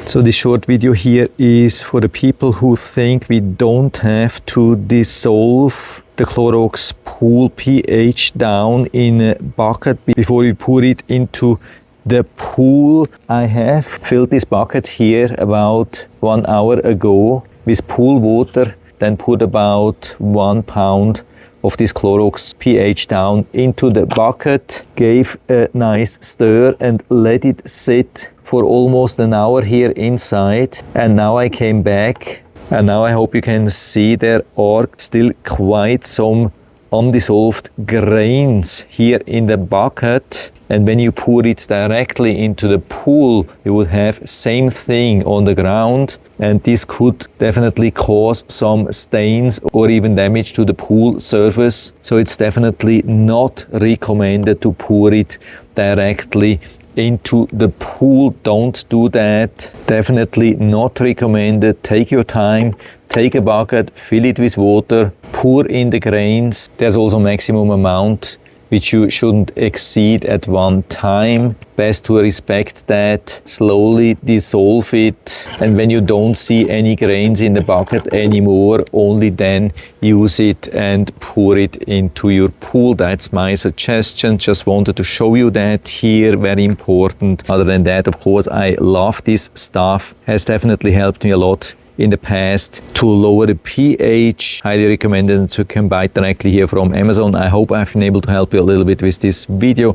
So this short video here is for the people who think we don't have to dissolve the Clorox Pool pH down in a bucket before we pour it into the pool. I have filled this bucket here about 1 hour ago with pool water, then put about 1 pound of this Clorox pH down into the bucket, gave a nice stir and let it sit for almost an hour here inside. And now I came back, and now I hope you can see there are still quite some undissolved grains here in the bucket. And when you pour it directly into the pool, you would have same thing on the ground, and this could definitely cause some stains or even damage to the pool surface. So it's definitely not recommended to pour it directly into the pool. Don't do that. Definitely not recommended. Take your time, take a bucket, fill it with water, pour in the grains. There's also maximum amount which you shouldn't exceed at one time. Best to respect that. Slowly dissolve it, and when you don't see any grains in the bucket anymore, only then use it and pour it into your pool. That's my suggestion. Just wanted to show you that here, very important. Other than that, of course, I love this stuff. Has definitely helped me a lot in the past to lower the pH. Highly recommended to come buy it directly here from Amazon. I hope I've been able to help you a little bit with this video,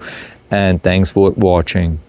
and thanks for watching.